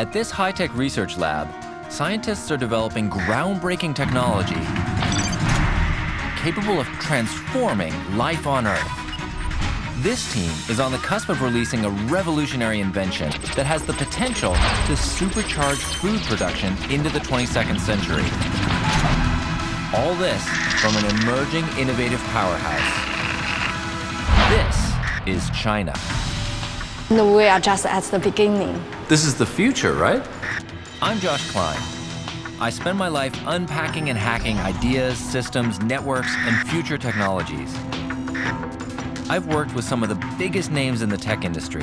At this high-tech research lab, scientists are developing groundbreaking technology capable of transforming life on Earth. This team is on the cusp of releasing a revolutionary invention that has the potential to supercharge food production into the 22nd century. All this from an emerging innovative powerhouse. This is China. We are just at the beginning. This is the future, right? I'm Josh Klein. I spend my life unpacking and hacking ideas, systems, networks, and future technologies. I've worked with some of the biggest names in the tech industry.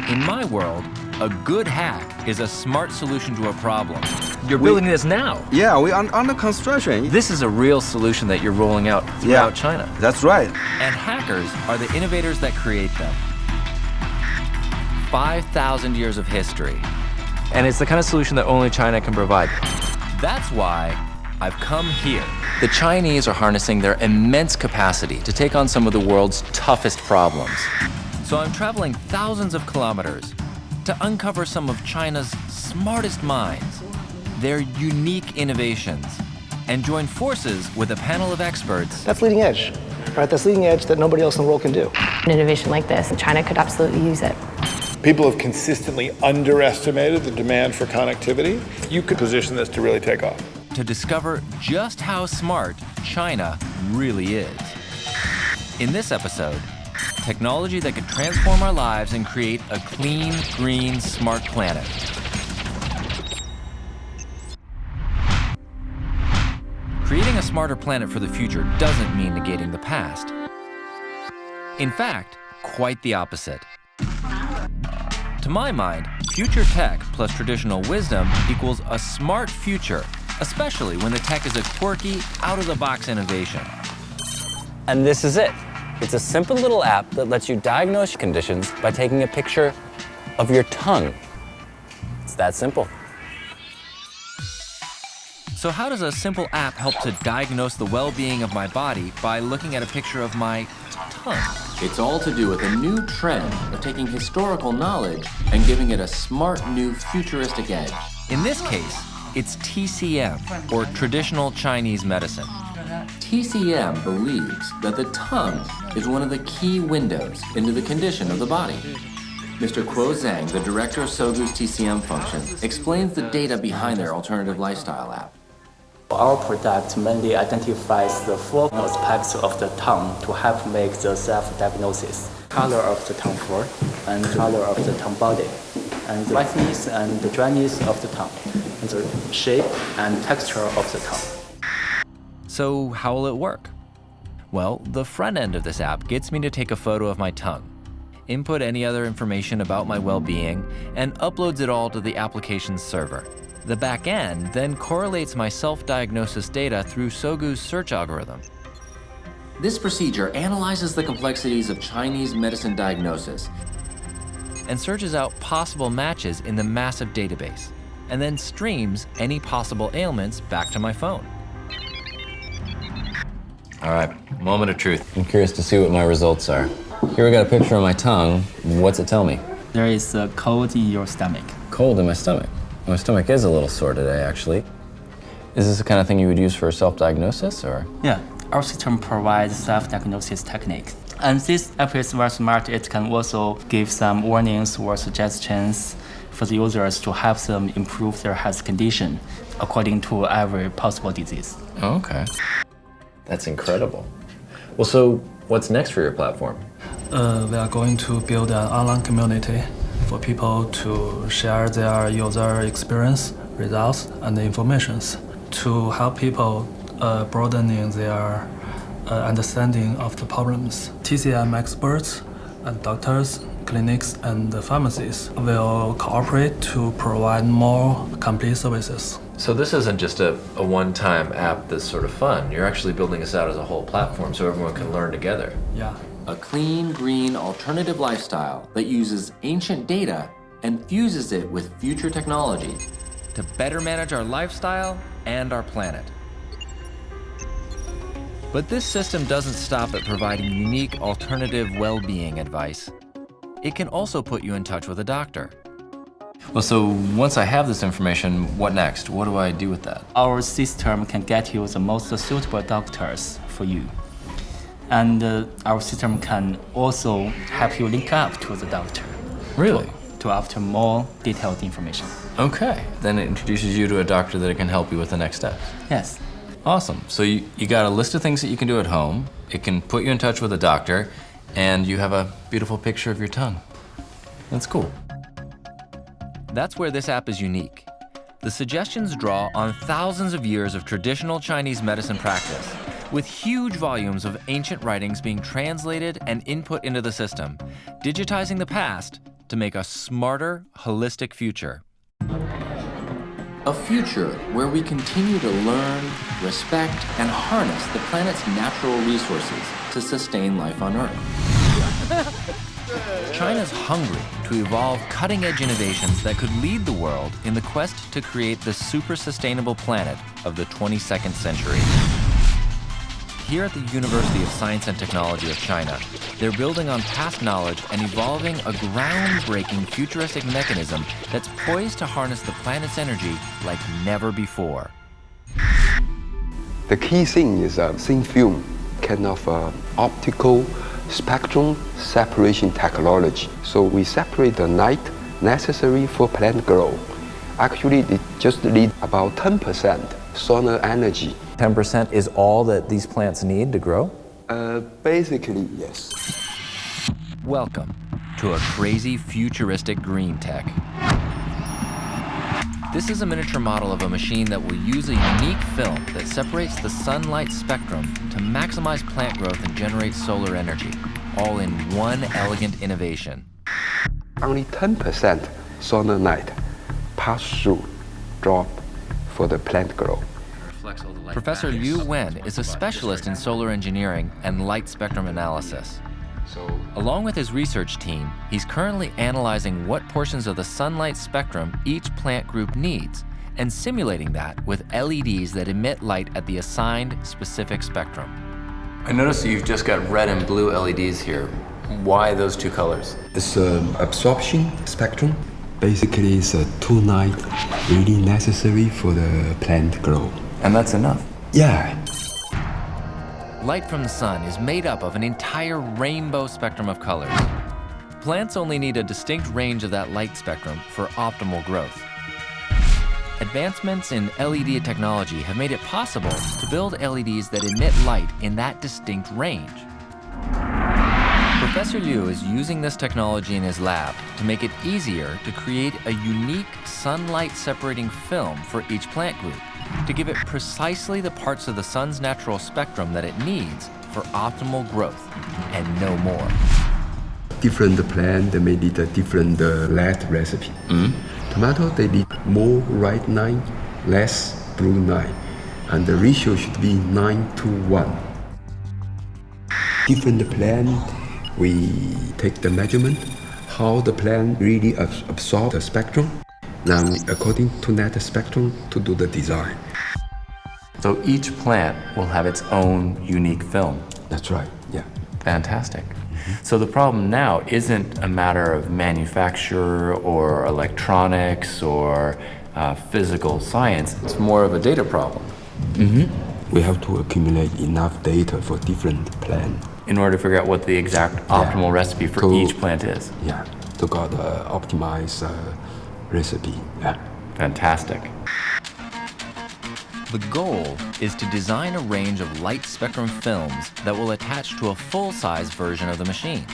In my world, a good hack is a smart solution to a problem. You're building this now. Yeah, we're under construction. This is a real solution that you're rolling out throughout China. That's right. And hackers are the innovators that create them. 5,000 years of history. And it's the kind of solution that only China can provide. That's why I've come here. The Chinese are harnessing their immense capacity to take on some of the world's toughest problems. So I'm traveling thousands of kilometers to uncover some of China's smartest minds, their unique innovations, and join forces with a panel of experts. That's leading edge, right? That's leading edge that nobody else in the world can do. An innovation like this, China could absolutely use it. People have consistently underestimated the demand for connectivity. You could position this to really take off. To discover just how smart China really is. In this episode, technology that could transform our lives and create a clean, green, smart planet. Creating a smarter planet for the future doesn't mean negating the past. In fact, quite the opposite. To my mind, future tech plus traditional wisdom equals a smart future, especially when the tech is a quirky, out-of-the-box innovation. And this is it. It's a simple little app that lets you diagnose conditions by taking a picture of your tongue. It's that simple. So how does a simple app help to diagnose the well-being of my body by looking at a picture of my tongue? It's all to do with a new trend of taking historical knowledge and giving it a smart, new, futuristic edge. In this case, it's TCM, or traditional Chinese medicine. TCM believes that the tongue is one of the key windows into the condition of the body. Mr. Kuo Zhang, the director of Sogu's TCM function, explains the data behind their alternative lifestyle app. Our product mainly identifies the four aspects of the tongue to help make the self-diagnosis. Color of the tongue floor, and color of the tongue body, and the whiteness and the dryness of the tongue, and the shape and texture of the tongue. So how will it work? Well, the front end of this app gets me to take a photo of my tongue, input any other information about my well-being, and uploads it all to the application's server. The back end then correlates my self-diagnosis data through Sogu's search algorithm. This procedure analyzes the complexities of Chinese medicine diagnosis and searches out possible matches in the massive database, and then streams any possible ailments back to my phone. All right, moment of truth. I'm curious to see what my results are. Here we got a picture of my tongue. What's it tell me? There is a cold in your stomach. Cold in my stomach. My stomach is a little sore today, actually. Is this the kind of thing you would use for self-diagnosis, or? Yeah, our system provides self-diagnosis techniques. And this app is very smart. It can also give some warnings or suggestions for the users to help them improve their health condition according to every possible disease. Oh, okay. That's incredible. Well, so what's next for your platform? We are going to build an online community for people to share their user experience, results, and informations to help people broadening their understanding of the problems. TCM experts and doctors, clinics, and pharmacies will cooperate to provide more complete services. So this isn't just a one-time app that's sort of fun. You're actually building this out as a whole platform so everyone can learn together. Yeah. A clean, green, alternative lifestyle that uses ancient data and fuses it with future technology to better manage our lifestyle and our planet. But this system doesn't stop at providing unique, alternative well-being advice. It can also put you in touch with a doctor. Well, so once I have this information, what next? What do I do with that? Our system can get you the most suitable doctors for you. And our system can also help you link up to the doctor. Really? To obtain more detailed information. Okay. Then it introduces you to a doctor that can help you with the next steps. Yes. Awesome. So you got a list of things that you can do at home. It can put you in touch with a doctor, and you have a beautiful picture of your tongue. That's cool. That's where this app is unique. The suggestions draw on thousands of years of traditional Chinese medicine practice, with huge volumes of ancient writings being translated and input into the system, digitizing the past to make a smarter, holistic future. A future where we continue to learn, respect, and harness the planet's natural resources to sustain life on Earth. China's hungry to evolve cutting-edge innovations that could lead the world in the quest to create the super-sustainable planet of the 22nd century. Here at the University of Science and Technology of China, they're building on past knowledge and evolving a groundbreaking futuristic mechanism that's poised to harness the planet's energy like never before. The key thing is a thin film, kind of optical spectrum separation technology. So we separate the light necessary for plant growth. Actually, it just needs about 10% solar energy. 10% is all that these plants need to grow? Basically, yes. Welcome to a crazy futuristic green tech. This is a miniature model of a machine that will use a unique film that separates the sunlight spectrum to maximize plant growth and generate solar energy, all in one elegant innovation. Only 10% solar light pass through drop for the plant growth. Professor Liu Wen is a specialist in solar engineering and light spectrum analysis. Along with his research team, he's currently analyzing what portions of the sunlight spectrum each plant group needs and simulating that with LEDs that emit light at the assigned specific spectrum. I noticed that you've just got red and blue LEDs here. Why those two colors? It's an absorption spectrum. Basically, it's a two light really necessary for the plant growth. And that's enough? Yeah. Light from the sun is made up of an entire rainbow spectrum of colors. Plants only need a distinct range of that light spectrum for optimal growth. Advancements in LED technology have made it possible to build LEDs that emit light in that distinct range. Professor Liu is using this technology in his lab to make it easier to create a unique sunlight separating film for each plant group, to give it precisely the parts of the sun's natural spectrum that it needs for optimal growth, and no more. Different plant, they may need a different light recipe. Tomato, they need more red line, less blue line, and the ratio should be 9:1. Different plant, we take the measurement, how the plant really absorb the spectrum. Now, according to that spectrum, to do the design. So each plant will have its own unique film. That's right, yeah. Fantastic. So the problem now isn't a matter of manufacture or electronics or physical science. It's more of a data problem. We have to accumulate enough data for different plants. In order to figure out what the exact optimal recipe for each plant is. Yeah, to get optimized recipe. Yeah. Fantastic. The goal is to design a range of light spectrum films that will attach to a full-size version of the machine.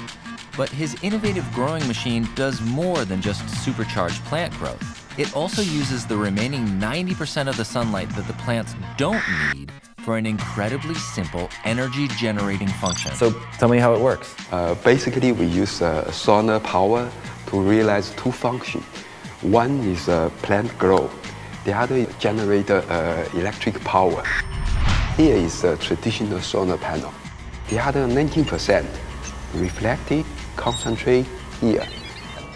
But his innovative growing machine does more than just supercharge plant growth. It also uses the remaining 90% of the sunlight that the plants don't need for an incredibly simple energy-generating function. So tell me how it works. Basically, we use solar power to realize two functions. One is plant growth. The other is generate electric power. Here is a traditional solar panel. The other 19% reflected, concentrate here.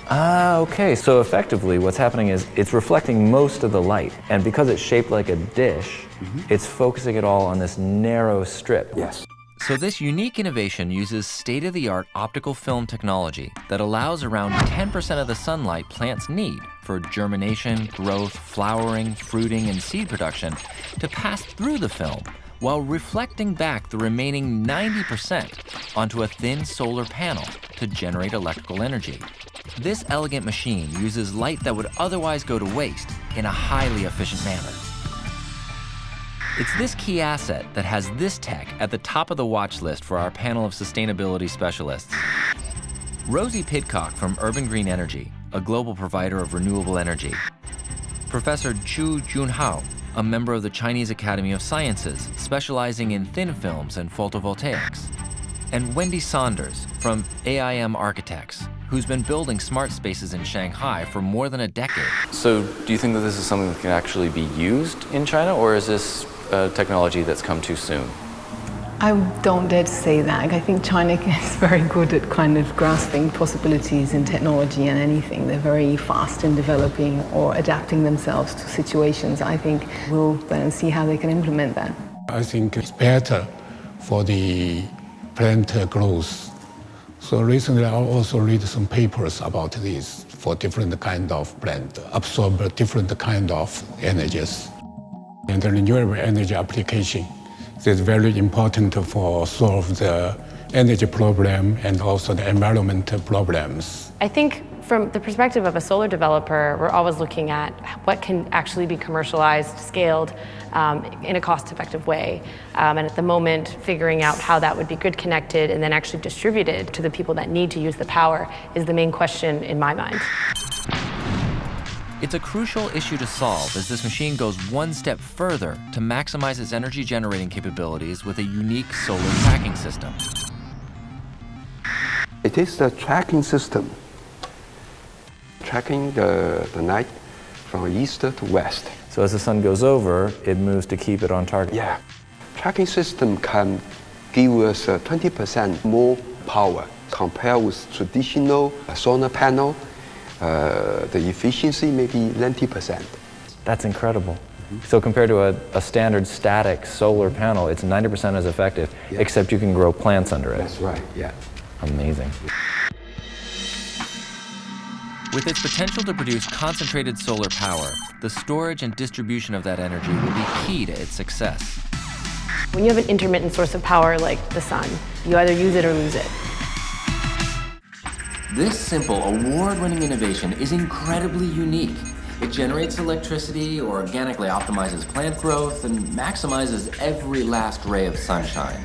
Ah, okay. So effectively what's happening is it's reflecting most of the light. And because it's shaped like a dish, it's focusing it all on this narrow strip. Yes. So this unique innovation uses state-of-the-art optical film technology that allows around 10% of the sunlight plants need for germination, growth, flowering, fruiting, and seed production to pass through the film while reflecting back the remaining 90% onto a thin solar panel to generate electrical energy. This elegant machine uses light that would otherwise go to waste in a highly efficient manner. It's this key asset that has this tech at the top of the watch list for our panel of sustainability specialists. Rosie Pidcock from Urban Green Energy, a global provider of renewable energy. Professor Zhu Junhao, a member of the Chinese Academy of Sciences, specializing in thin films and photovoltaics. And Wendy Saunders from AIM Architects, who's been building smart spaces in Shanghai for more than a decade. So do you think that this is something that can actually be used in China, or is this a technology that's come too soon? I don't dare to say that. I think China is very good at kind of grasping possibilities in technology and anything. They're very fast in developing or adapting themselves to situations. I think we'll then see how they can implement that. I think it's better for the plant growth. So recently I also read some papers about this for different kind of plant, absorb different kind of energies. And the renewable energy application is very important for solve the energy problem and also the environmental problems. I think from the perspective of a solar developer, we're always looking at what can actually be commercialized, scaled in a cost-effective way. And at the moment, figuring out how that would be grid connected and then actually distributed to the people that need to use the power is the main question in my mind. It's a crucial issue to solve as this machine goes one step further to maximize its energy generating capabilities with a unique solar tracking system. It is the tracking system, tracking the night from east to west. So as the sun goes over, it moves to keep it on target? Yeah. Tracking system can give us 20% more power compared with traditional solar panel. The efficiency may be 90%. That's incredible. So compared to a standard static solar panel, it's 90% as effective, except you can grow plants under it. That's right, yeah. Amazing. With its potential to produce concentrated solar power, the storage and distribution of that energy will be key to its success. When you have an intermittent source of power like the sun, you either use it or lose it. This simple, award-winning innovation is incredibly unique. It generates electricity, organically optimizes plant growth, and maximizes every last ray of sunshine.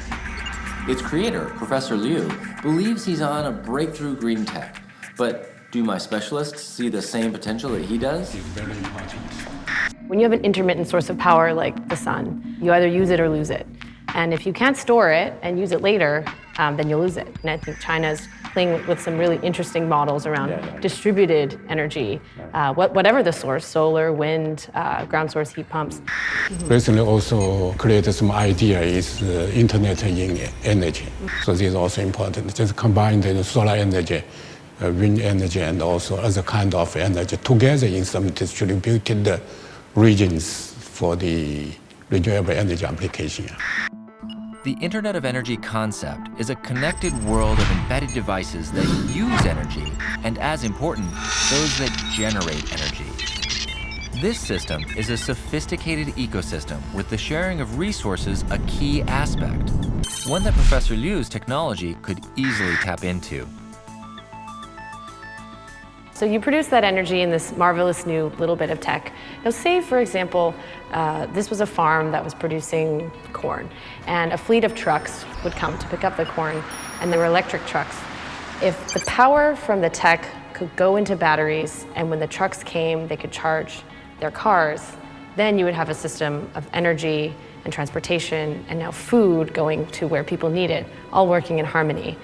Its creator, Professor Liu, believes he's on a breakthrough green tech. But do my specialists see the same potential that he does? When you have an intermittent source of power like the sun, you either use it or lose it. And if you can't store it and use it later, then you'll lose it. And I think China's playing with some really interesting models around distributed energy, whatever the source, solar, wind, ground source heat pumps. Recently also created some idea is internet in energy. So this is also important. Just combine the solar energy, wind energy, and also other kind of energy together in some distributed regions for the renewable energy application. The Internet of Energy concept is a connected world of embedded devices that use energy, and as important, those that generate energy. This system is a sophisticated ecosystem with the sharing of resources a key aspect, one that Professor Liu's technology could easily tap into. So you produce that energy in this marvelous new little bit of tech. Now say, for example, this was a farm that was producing corn, and a fleet of trucks would come to pick up the corn, and they were electric trucks. If the power from the tech could go into batteries, and when the trucks came, they could charge their cars, then you would have a system of energy and transportation, and now food going to where people need it, all working in harmony.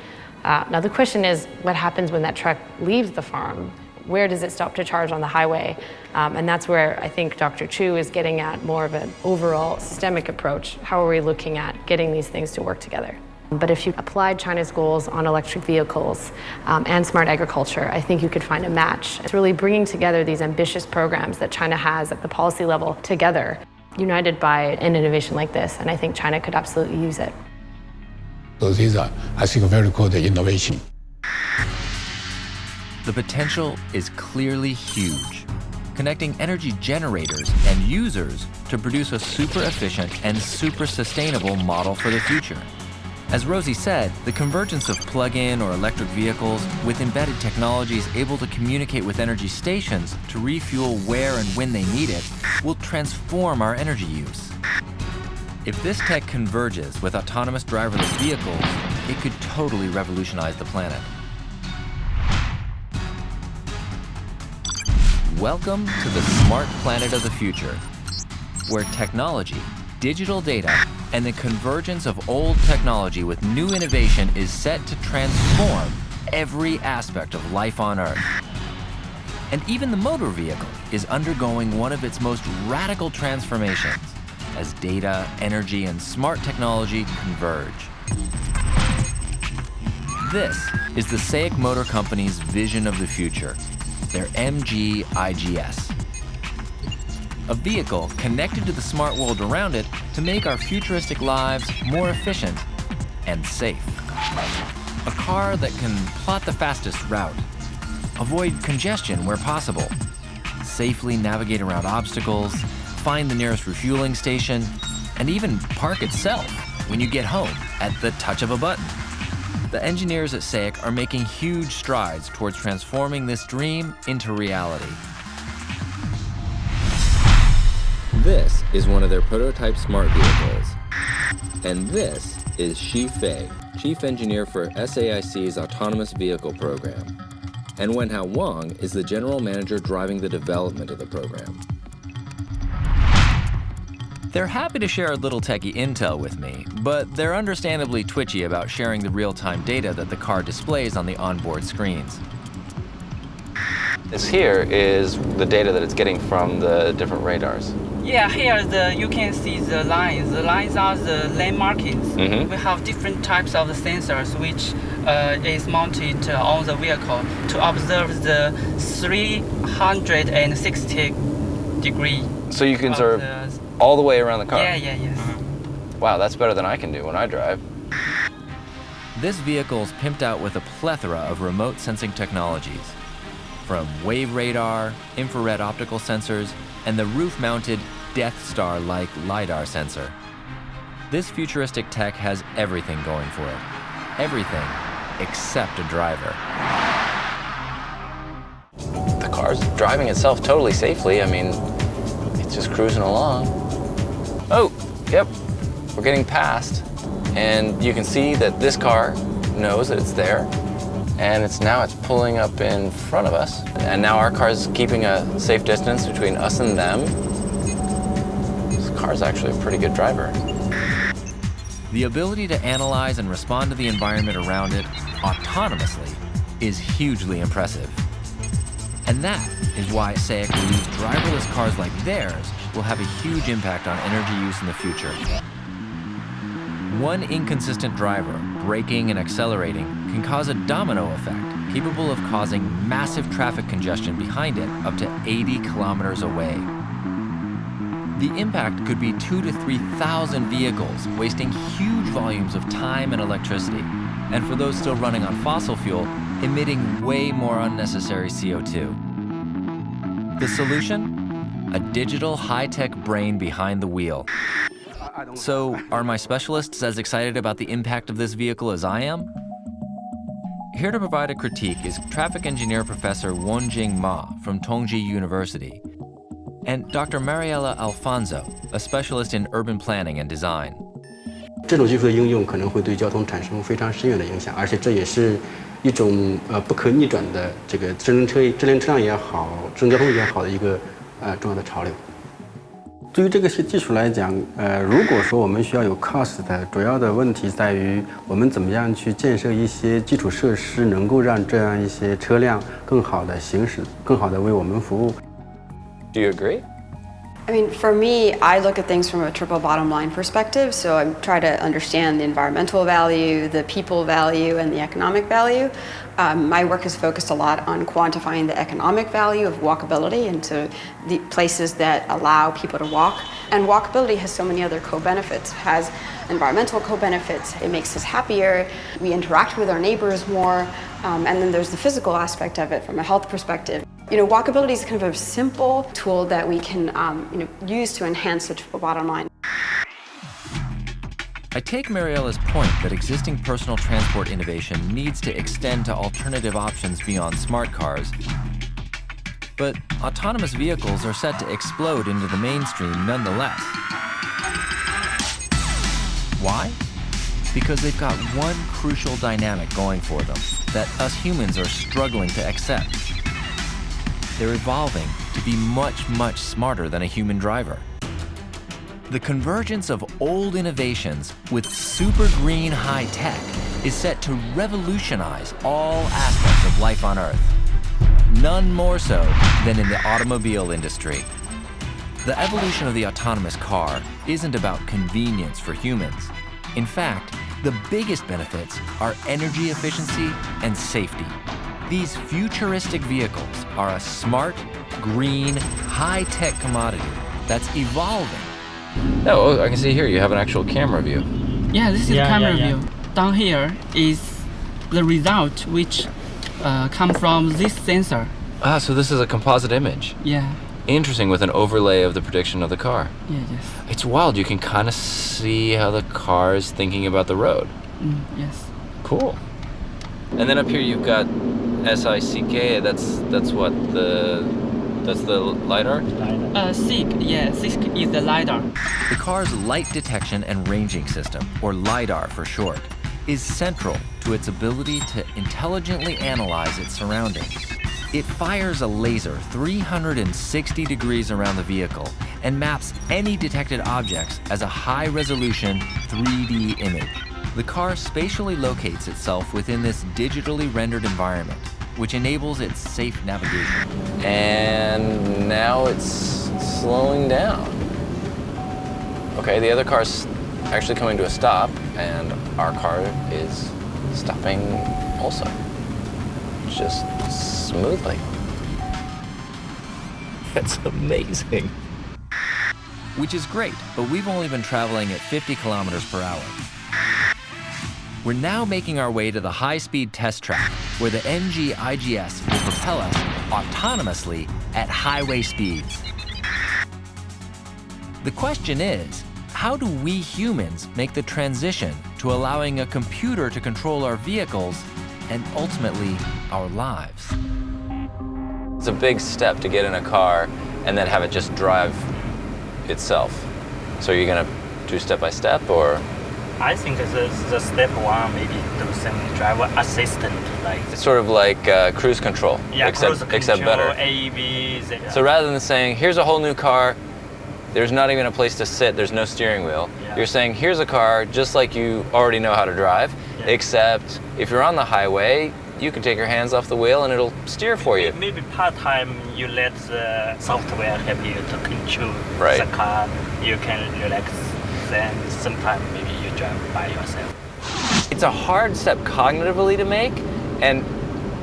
Now the question is, what happens when that truck leaves the farm? Where does it stop to charge on the highway? And that's where I think Dr. Chu is getting at more of an overall systemic approach. How are we looking at getting these things to work together? But if you applied China's goals on electric vehicles and smart agriculture, I think you could find a match. It's really bringing together these ambitious programs that China has at the policy level together, united by an innovation like this, and I think China could absolutely use it. So these are, I think, very good innovation. The potential is clearly huge, connecting energy generators and users to produce a super efficient and super sustainable model for the future. As Rosie said, the convergence of plug-in or electric vehicles with embedded technologies able to communicate with energy stations to refuel where and when they need it will transform our energy use. If this tech converges with autonomous driverless vehicles, it could totally revolutionize the planet. Welcome to the smart planet of the future, where technology, digital data, and the convergence of old technology with new innovation is set to transform every aspect of life on Earth. And even the motor vehicle is undergoing one of its most radical transformations as data, energy, and smart technology converge. This is the SAIC Motor Company's vision of the future, their MG-IGS. A vehicle connected to the smart world around it to make our futuristic lives more efficient and safe. A car that can plot the fastest route, avoid congestion where possible, safely navigate around obstacles, find the nearest refueling station, and even park itself when you get home at the touch of a button. The engineers at SAIC are making huge strides towards transforming this dream into reality. This is one of their prototype smart vehicles. And this is Xi Fei, Chief Engineer for SAIC's Autonomous Vehicle Program. And Wenhao Wang is the General Manager driving the development of the program. They're happy to share a little techie intel with me, but they're understandably twitchy about sharing the real-time data that the car displays on the onboard screens. This here is the data that it's getting from the different radars. Yeah, here you can see the lines. The lines are the lane markings. We have different types of sensors which is mounted on the vehicle to observe the 360 degree. So you can observe all the way around the car? Yes. Wow, that's better than I can do when I drive. This vehicle's pimped out with a plethora of remote sensing technologies, from wave radar, infrared optical sensors, and the roof-mounted Death Star-like LiDAR sensor. This futuristic tech has everything going for it. Everything except a driver. The car's driving itself totally safely. I mean, it's just cruising along. Oh, yep, we're getting past. And you can see that this car knows that it's there. And it's pulling up in front of us. And now our car's keeping a safe distance between us and them. This car's actually a pretty good driver. The ability to analyze and respond to the environment around it autonomously is hugely impressive. And that is why SAIC believes driverless cars like theirs will have a huge impact on energy use in the future. One inconsistent driver, braking and accelerating, can cause a domino effect capable of causing massive traffic congestion behind it up to 80 kilometers away. The impact could be 2,000 to 3,000 vehicles, wasting huge volumes of time and electricity, and for those still running on fossil fuel, emitting way more unnecessary CO2. The solution? A digital high-tech brain behind the wheel. So, are my specialists as excited about the impact of this vehicle as I am? Here to provide a critique is traffic engineer Professor Wonjing Ma from Tongji University, and Dr. Mariela Alfonso, a specialist in urban planning and design. 这种技术的应用可能会对交通产生非常深远的影响，而且这也是一种不可逆转的这个智能车辆也好，智能交通也好的一个重要的潮流。 对于这个技术来讲，如果说我们需要有 cost 的，主要的问题在于我们怎么样去建设一些基础设施，能够让这样一些车辆更好的行驶，更好的为我们服务。Do you agree? I mean, for me, I look at things from a triple bottom line perspective. So I try to understand the environmental value, the people value, and the economic value. My work is focused a lot on quantifying the economic value of walkability into the places that allow people to walk. And walkability has so many other co-benefits. It has environmental co-benefits. It makes us happier. We interact with our neighbors more. And then there's the physical aspect of it from a health perspective. Walkability is kind of a simple tool that we can use to enhance the triple bottom line. I take Mariella's point that existing personal transport innovation needs to extend to alternative options beyond smart cars. But autonomous vehicles are set to explode into the mainstream nonetheless. Why? Because they've got one crucial dynamic going for them that us humans are struggling to accept. They're evolving to be much, much smarter than a human driver. The convergence of old innovations with super green high tech is set to revolutionize all aspects of life on Earth. None more so than in the automobile industry. The evolution of the autonomous car isn't about convenience for humans. In fact, the biggest benefits are energy efficiency and safety. These futuristic vehicles are a smart, green, high-tech commodity that's evolving. Oh, I can see here you have an actual camera view. Yeah, this is camera view. Down here is the result which come from this sensor. Ah, so this is a composite image. Yeah. Interesting, with an overlay of the prediction of the car. Yeah, yes. It's wild. You can kind of see how the car is thinking about the road. Yes. Cool. And then up here you've got SICK. That's what that's the LiDAR? SICK, yeah, SICK is the LiDAR. The car's light detection and ranging system, or LiDAR for short, is central to its ability to intelligently analyze its surroundings. It fires a laser 360 degrees around the vehicle and maps any detected objects as a high-resolution 3D image. The car spatially locates itself within this digitally rendered environment, which enables its safe navigation. And now it's slowing down. Okay, the other car's actually coming to a stop, and our car is stopping also. Just smoothly. That's amazing. Which is great, but we've only been traveling at 50 kilometers per hour. We're now making our way to the high-speed test track, where the NG IGS will propel us autonomously at highway speeds. The question is, how do we humans make the transition to allowing a computer to control our vehicles and ultimately our lives? It's a big step to get in a car and then have it just drive itself. So are you gonna do step by step, or? I think the step one maybe do some driver assistant, like. It's sort of like cruise control, yeah, except better. AEB. So rather than saying, here's a whole new car, there's not even a place to sit, there's no steering wheel. Yeah. You're saying, here's a car just like you already know how to drive, except if you're on the highway, you can take your hands off the wheel and it'll steer for you. Maybe part-time you let the software help you to control right. the car. You can relax. Then sometimes maybe you drive by yourself. It's a hard step cognitively to make, and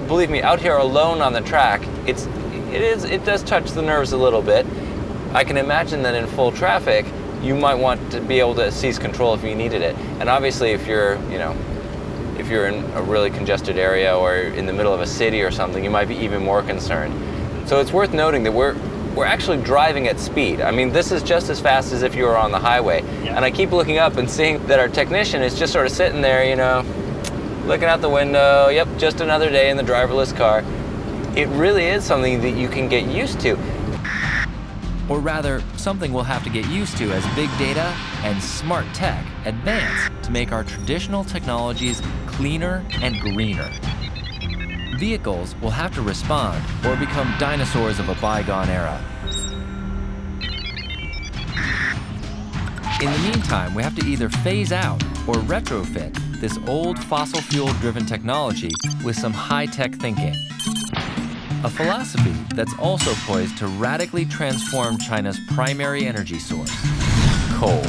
believe me, out here alone on the track, it does touch the nerves a little bit. I can imagine that in full traffic, you might want to be able to seize control if you needed it. And obviously, if you're in a really congested area or in the middle of a city or something, you might be even more concerned. So it's worth noting that we're actually driving at speed. I mean, this is just as fast as if you were on the highway. Yeah. And I keep looking up and seeing that our technician is just sort of sitting there, looking out the window. Yep, just another day in the driverless car. It really is something that you can get used to. Or rather, something we'll have to get used to as big data and smart tech advance to make our traditional technologies cleaner and greener. Vehicles will have to respond or become dinosaurs of a bygone era. In the meantime, we have to either phase out or retrofit this old fossil fuel-driven technology with some high-tech thinking. A philosophy that's also poised to radically transform China's primary energy source, coal.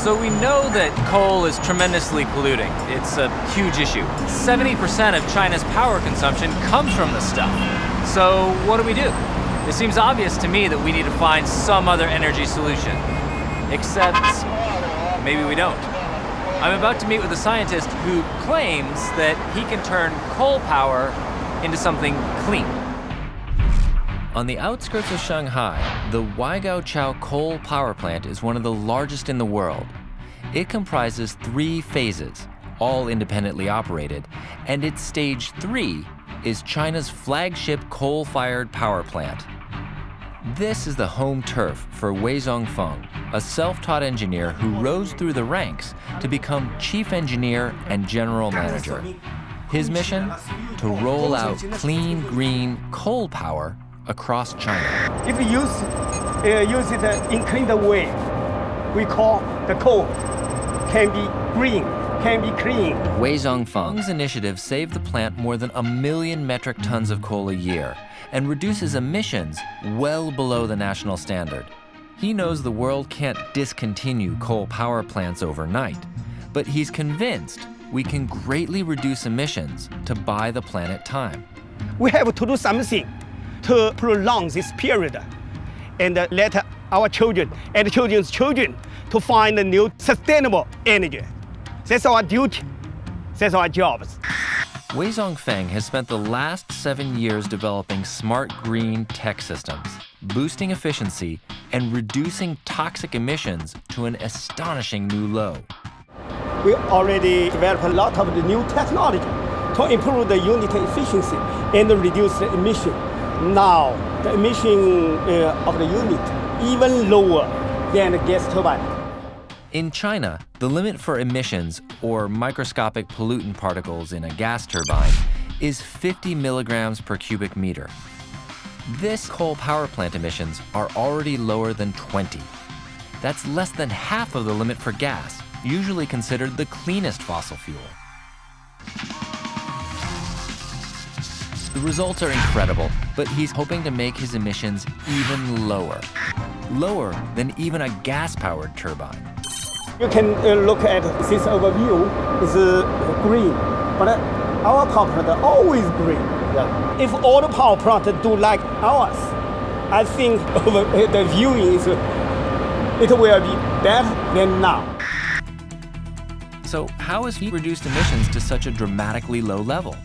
So we know that coal is tremendously polluting. It's a huge issue. 70% of China's power consumption comes from this stuff. So what do? It seems obvious to me that we need to find some other energy solution. Except maybe we don't. I'm about to meet with a scientist who claims that he can turn coal power into something clean. On the outskirts of Shanghai, the Gaocho coal power plant is one of the largest in the world. It comprises 3 phases, all independently operated, and its stage 3 is China's flagship coal-fired power plant. This is the home turf for Wei Zongfeng, a self-taught engineer who rose through the ranks to become chief engineer and general manager. His mission? To roll out clean, green coal power across China. If you use it in cleaner way, we call the coal can be green, can be clean. Wei Zongfeng's initiative saved the plant more than 1 million metric tons of coal a year and reduces emissions well below the national standard. He knows the world can't discontinue coal power plants overnight, but he's convinced we can greatly reduce emissions to buy the planet time. We have to do something to prolong this period and let our children and children's children to find a new sustainable energy. That's our duty. That's our jobs. Wei Zongfeng has spent the last 7 years developing smart green tech systems, boosting efficiency and reducing toxic emissions to an astonishing new low. We already developed a lot of the new technology to improve the unit efficiency and reduce the emission. Now, the emission of the unit even lower than the gas turbine. In China, the limit for emissions, or microscopic pollutant particles in a gas turbine, is 50 milligrams per cubic meter. This coal power plant emissions are already lower than 20. That's less than half of the limit for gas, usually considered the cleanest fossil fuel. The results are incredible, but he's hoping to make his emissions even lower. Lower than even a gas-powered turbine. You can look at this overview. It's green, but our power plant are always green. Yeah. If all the power plants do like ours, I think the viewing is it will be better than now. So how has he reduced emissions to such a dramatically low level?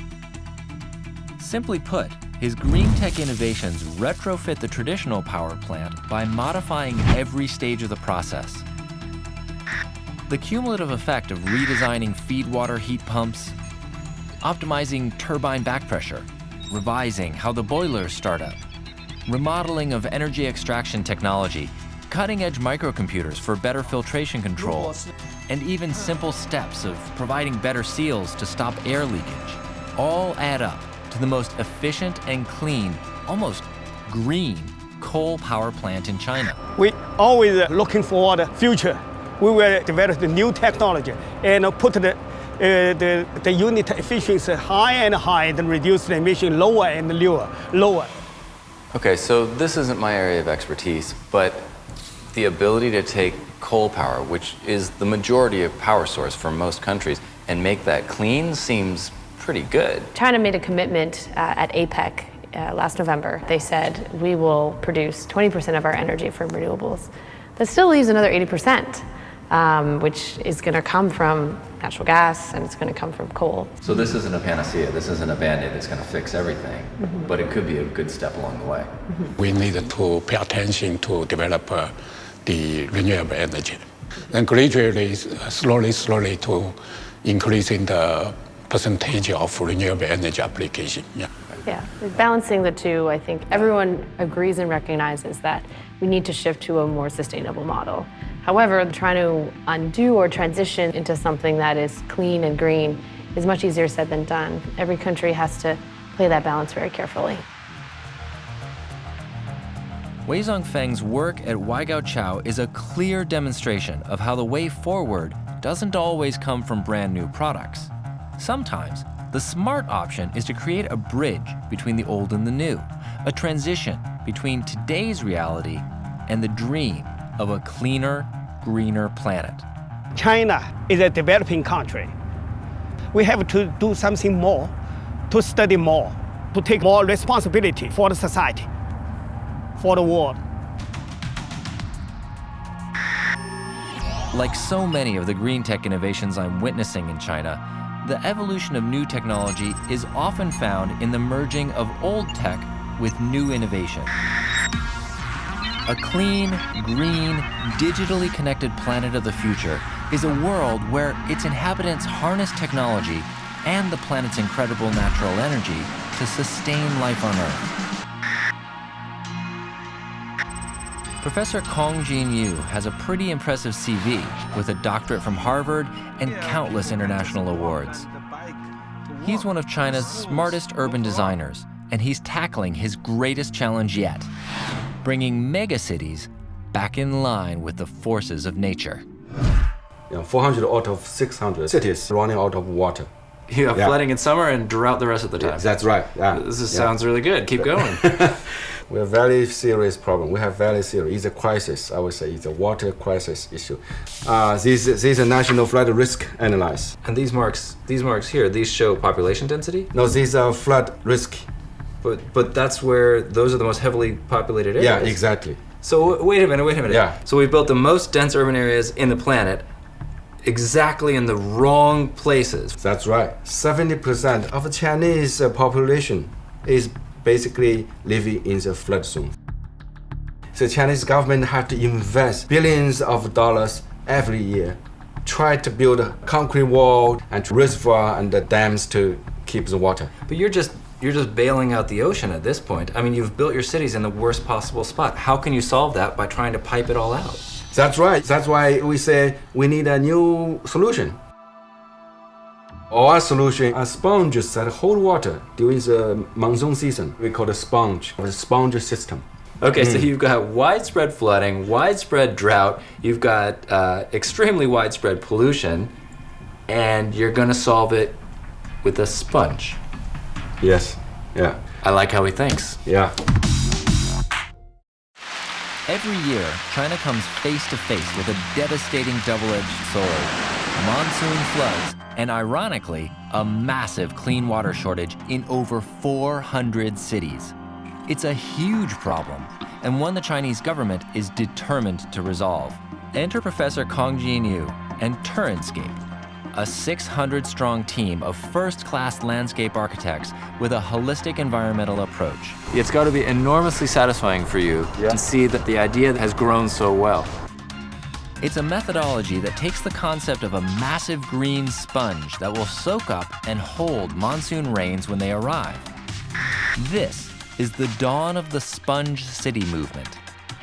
Simply put, his green tech innovations retrofit the traditional power plant by modifying every stage of the process. The cumulative effect of redesigning feed water heat pumps, optimizing turbine back pressure, revising how the boilers start up, remodeling of energy extraction technology, cutting-edge microcomputers for better filtration control, and even simple steps of providing better seals to stop air leakage, all add up to the most efficient and clean, almost green, coal power plant in China. We always looking for the future. We will develop the new technology and put the unit efficiency higher and higher and reduce the emission lower and lower. Okay, so this isn't my area of expertise, but the ability to take coal power, which is the majority of power source for most countries, and make that clean seems pretty good. China made a commitment at APEC last November. They said we will produce 20% of our energy from renewables. That still leaves another 80%. Which is going to come from natural gas and it's going to come from coal. So this isn't a panacea, this isn't a band-aid that's going to fix everything, but it could be a good step along the way. We need to pay attention to develop the renewable energy. And gradually, slowly to increasing the percentage of renewable energy application. Yeah, balancing the two, I think everyone agrees and recognizes that we need to shift to a more sustainable model. However, trying to undo or transition into something that is clean and green is much easier said than done. Every country has to play that balance very carefully. Wei Zongfeng's work at Gaocho is a clear demonstration of how the way forward doesn't always come from brand new products. Sometimes, the smart option is to create a bridge between the old and the new, a transition between today's reality and the dream of a cleaner, greener planet. China is a developing country. We have to do something more, to study more, to take more responsibility for the society, for the world. Like so many of the green tech innovations I'm witnessing in China, the evolution of new technology is often found in the merging of old tech with new innovation. A clean, green, digitally connected planet of the future is a world where its inhabitants harness technology and the planet's incredible natural energy to sustain life on Earth. Professor Kong Jin-yu has a pretty impressive CV with a doctorate from Harvard and countless international awards. He's one of China's smartest urban designers, and he's tackling his greatest challenge yet, bringing megacities back in line with the forces of nature. 400 out of 600 cities running out of water. You have flooding in summer and drought the rest of the time. That's right. Sounds really good. Keep going. We have very serious problem. We have very serious. It's a crisis. I would say it's a water crisis issue. This is a national flood risk analysis. And these marks here, these show population density? No, these are flood risk. But that's where those are the most heavily populated areas. Yeah, exactly. So wait a minute. Yeah. So we built the most dense urban areas in the planet exactly in the wrong places. That's right. 70% of the Chinese population is basically living in the flood zone. The Chinese government had to invest billions of dollars every year, try to build a concrete wall and reservoir and the dams to keep the water. But you're just bailing out the ocean at this point. I mean, you've built your cities in the worst possible spot. How can you solve that by trying to pipe it all out? That's right. That's why we say we need a new solution. Our solution, a sponge that hold water during the monsoon season. We call it a sponge system. Okay, so you've got widespread flooding, widespread drought, you've got extremely widespread pollution, and you're gonna solve it with a sponge. Yes, yeah. I like how he thinks. Yeah. Every year, China comes face to face with a devastating double-edged sword: monsoon floods, and ironically, a massive clean water shortage in over 400 cities. It's a huge problem, and one the Chinese government is determined to resolve. Enter Professor Kong Jin-yu and Turnscape, a 600-strong team of first-class landscape architects with a holistic environmental approach. It's got to be enormously satisfying for you to see that the idea has grown so well. It's a methodology that takes the concept of a massive green sponge that will soak up and hold monsoon rains when they arrive. This is the dawn of the Sponge City movement,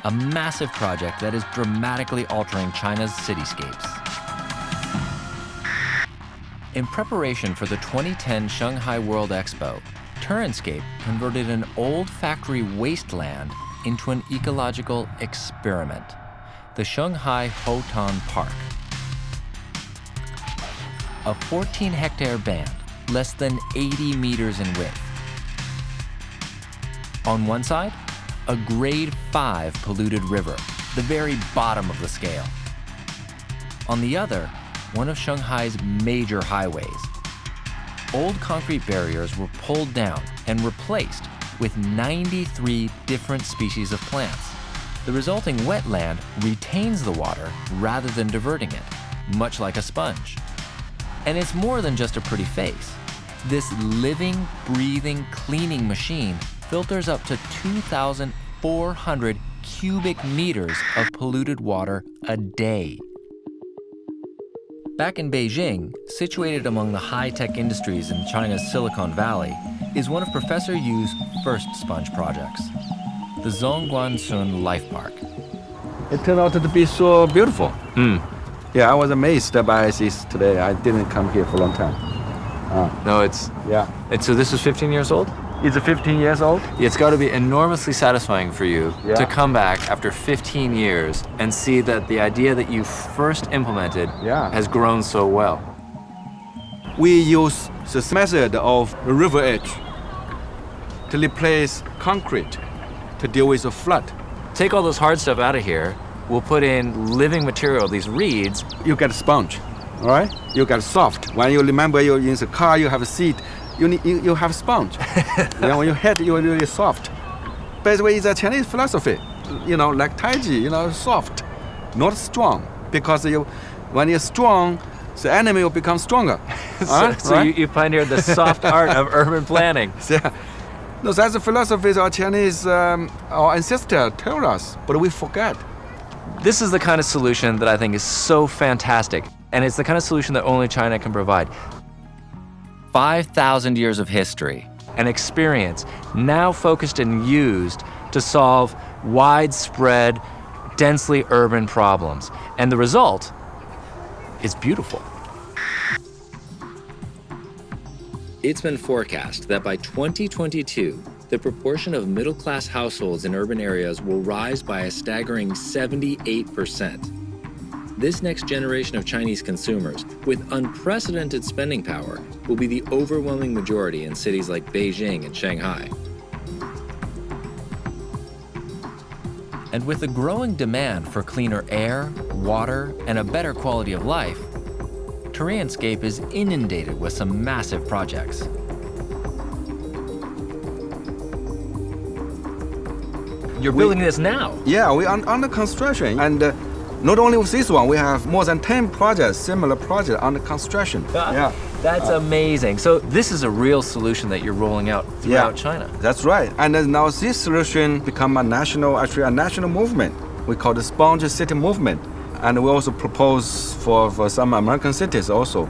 a massive project that is dramatically altering China's cityscapes. In preparation for the 2010 Shanghai World Expo, Turnscape converted an old factory wasteland into an ecological experiment, the Shanghai Photon Park. A 14-hectare band, less than 80 meters in width. On one side, a grade 5 polluted river, the very bottom of the scale. On the other, one of Shanghai's major highways. Old concrete barriers were pulled down and replaced with 93 different species of plants. The resulting wetland retains the water rather than diverting it, much like a sponge. And it's more than just a pretty face. This living, breathing, cleaning machine filters up to 2,400 cubic meters of polluted water a day. Back in Beijing, situated among the high-tech industries in China's Silicon Valley, is one of Professor Yu's first sponge projects, the Zhongguancun Life Park. It turned out to be so beautiful. Yeah, I was amazed by this today. I didn't come here for a long time. No, it's... Yeah. And so this was 15 years old? It's 15 years old. It's got to be enormously satisfying for you to come back after 15 years and see that the idea that you first implemented has grown so well. We use this method of river edge to replace concrete to deal with the flood. Take all this hard stuff out of here. We'll put in living material, these reeds. You get a sponge, all right? You get soft. When you remember you're in the car, you have a seat, you have sponge. When you hit, you're really soft. By the way, it's a Chinese philosophy, like Tai Chi, soft, not strong. because when you're strong, the enemy will become stronger. So right? you pioneered the soft art of urban planning. Yeah. No, that's the philosophy our Chinese, our ancestors told us, but we forget. This is the kind of solution that I think is so fantastic, and it's the kind of solution that only China can provide. 5,000 years of history and experience now focused and used to solve widespread, densely urban problems. And the result is beautiful. It's been forecast that by 2022, the proportion of middle-class households in urban areas will rise by a staggering 78%. This next generation of Chinese consumers, with unprecedented spending power, will be the overwhelming majority in cities like Beijing and Shanghai. And with a growing demand for cleaner air, water, and a better quality of life, Terranscape is inundated with some massive projects. You're building this now? Yeah, we are under construction. And not only with this one, we have more than 10 projects, similar projects under construction. Yeah. That's amazing. So this is a real solution that you're rolling out throughout China. That's right. And now this solution become a national movement. We call it the Sponge City Movement. And we also propose for some American cities also.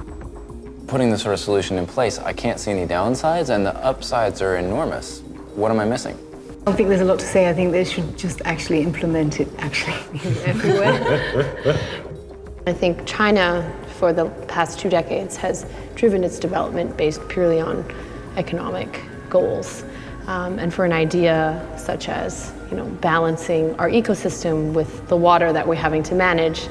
Putting this sort of solution in place, I can't see any downsides, and the upsides are enormous. What am I missing? I don't think there's a lot to say. I think they should just actually implement it everywhere. I think China, for the past 2 decades, has driven its development based purely on economic goals. And for an idea such as, balancing our ecosystem with the water that we're having to manage,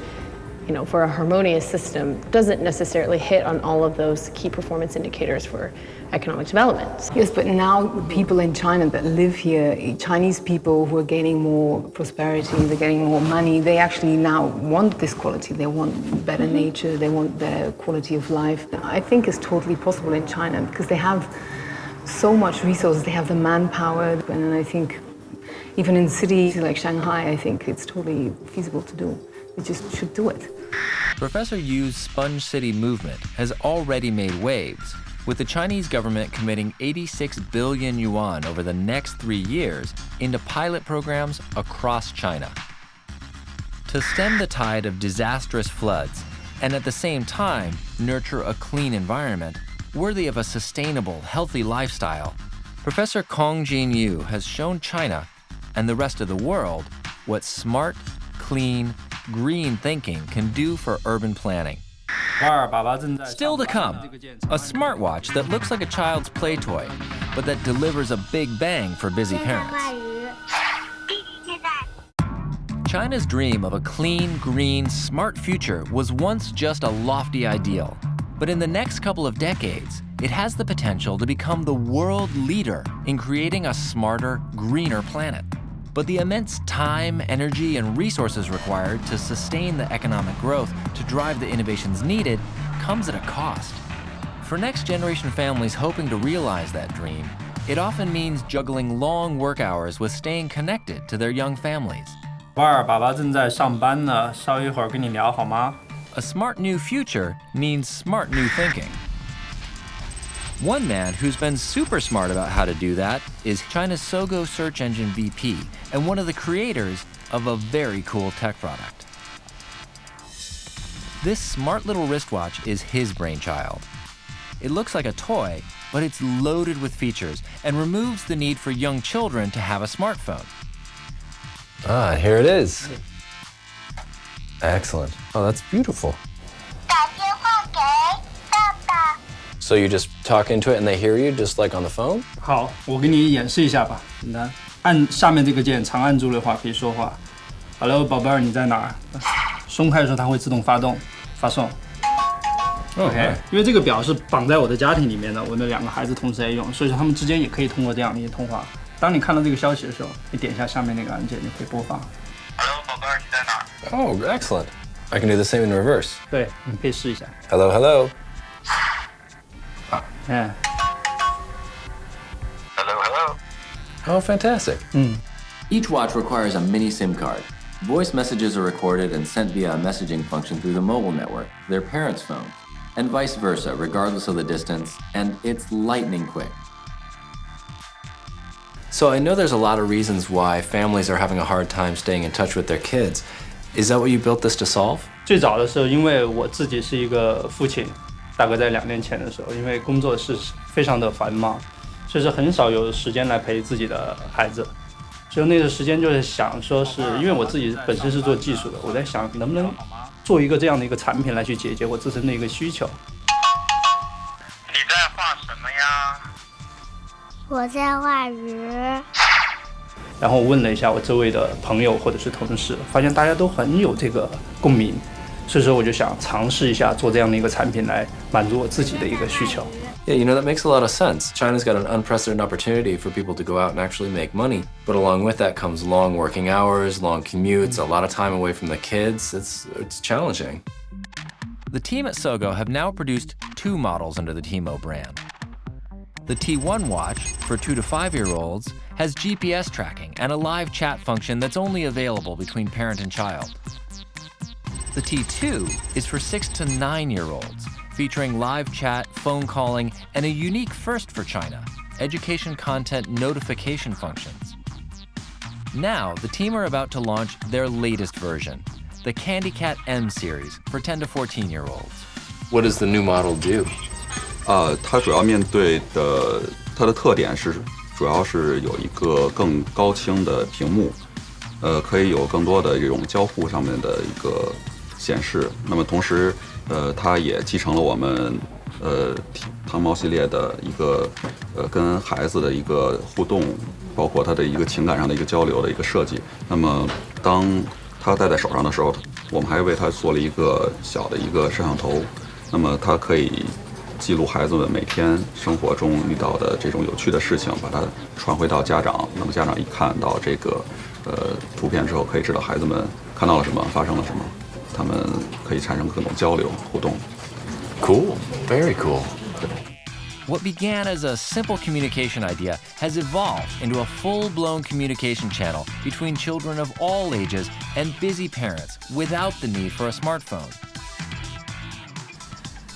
for a harmonious system, doesn't necessarily hit on all of those key performance indicators for economic development. Yes, but now people in China that live here, Chinese people who are gaining more prosperity, they're getting more money, they actually now want this quality. They want better nature, they want better quality of life. I think it's totally possible in China because they have so much resources, they have the manpower, and I think even in cities like Shanghai, I think it's totally feasible to do. We just should do it. Professor Yu's Sponge City movement has already made waves, with the Chinese government committing 86 billion yuan over the next 3 years into pilot programs across China. To stem the tide of disastrous floods and at the same time nurture a clean environment worthy of a sustainable, healthy lifestyle, Professor Kong Jin-yu has shown China and the rest of the world what smart, clean, green thinking can do for urban planning. Still to come, a smartwatch that looks like a child's play toy, but that delivers a big bang for busy parents. China's dream of a clean, green, smart future was once just a lofty ideal. But in the next couple of decades, it has the potential to become the world leader in creating a smarter, greener planet. But the immense time, energy, and resources required to sustain the economic growth to drive the innovations needed comes at a cost. For next-generation families hoping to realize that dream, it often means juggling long work hours with staying connected to their young families. A smart new future means smart new thinking. One man who's been super smart about how to do that is China's Sogou search engine VP and one of the creators of a very cool tech product. This smart little wristwatch is his brainchild. It looks like a toy, but it's loaded with features and removes the need for young children to have a smartphone. Ah, here it is. Excellent. Oh, that's beautiful. So you just talk into it and they hear you just like on the phone? 好，我给你演示一下吧。简单，按下面这个键，长按住的话可以说话。Hello， 宝贝儿，你在哪儿？松开的时候它会自动发送。OK， 因为这个表是绑在我的家庭里面的，我的2个孩子同时在用，所以说他们之间也可以通过这样的一些通话。当你看到这个消息的时候，你点一下下面那个按键，就可以播放。Hello， 宝贝儿，你在哪儿？ Oh, excellent. I can do the same in reverse. 对，你可以试一下。Hello, hello. Yeah. Hello, hello. Oh, fantastic. Each watch requires a mini SIM card. Voice messages are recorded and sent via a messaging function through the mobile network, their parents' phone, and vice versa, regardless of the distance, and it's lightning quick. So I know there's a lot of reasons why families are having a hard time staying in touch with their kids. Is that what you built this to solve? 最早的时候，因为我自己是一个父亲，大概在2年前的时候，因为工作是非常的繁忙，所以说很少有时间来陪自己的孩子。所以那个时间就是想说是因为我自己本身是做技术的，我在想能不能做一个这样的一个产品来去解决我自身的一个需求。你在画什么呀？我在画鱼。然后问了一下我周围的朋友或者是同事，发现大家都很有这个共鸣，所以说我就想尝试一下做这样的一个产品来满足我自己的一个需求。Yeah, you know, that makes a lot of sense. China's got an unprecedented opportunity for people to go out and actually make money. But along with that comes long working hours, long commutes, a lot of time away from the kids. It's challenging. The team at Sogo have now produced 2 models under the Timo brand. The T1 watch, for 2 to 5-year-olds, has GPS tracking and a live chat function that's only available between parent and child. The T2 is for 6 to 9-year-olds, featuring live chat, phone calling, and a unique first for China, education content notification functions. Now, the team are about to launch their latest version, the Candy Cat M series for 10 to 14-year-olds. What does the new model do? 它主要面对的它的特点是，主要是有一个更高清的屏幕，可以有更多的这种交互上面的一个显示。那么同时，它也继承了我们汤猫系列的一个跟孩子的一个互动，包括它的一个情感上的一个交流的一个设计。那么当它戴在手上的时候，我们还为它做了一个小的一个摄像头，那么它可以记录孩子们每天生活中遇到的这种有趣的事情，把它传回到家长。那么家长一看到这个图片之后，可以知道孩子们看到了什么，发生了什么，他们可以产生各种交流互动。Cool, very cool. What began as a simple communication idea has evolved into a full-blown communication channel between children of all ages and busy parents without the need for a smartphone.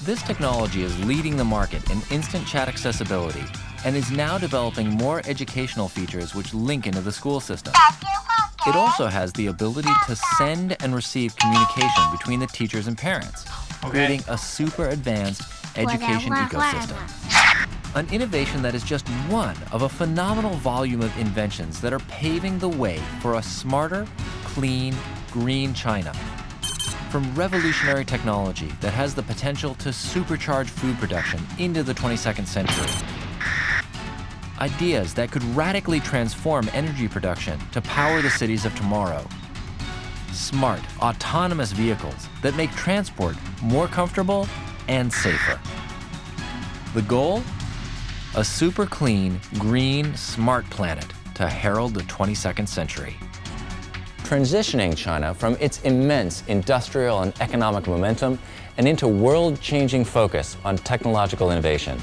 This technology is leading the market in instant chat accessibility and is now developing more educational features which link into the school system. It also has the ability to send and receive communication between the teachers and parents, creating a super advanced education ecosystem. An innovation that is just one of a phenomenal volume of inventions that are paving the way for a smarter, clean, green China. From revolutionary technology that has the potential to supercharge food production into the 22nd century. Ideas that could radically transform energy production to power the cities of tomorrow. Smart, autonomous vehicles that make transport more comfortable and safer. The goal? A super clean, green, smart planet to herald the 22nd century. Transitioning China from its immense industrial and economic momentum and into world-changing focus on technological innovation.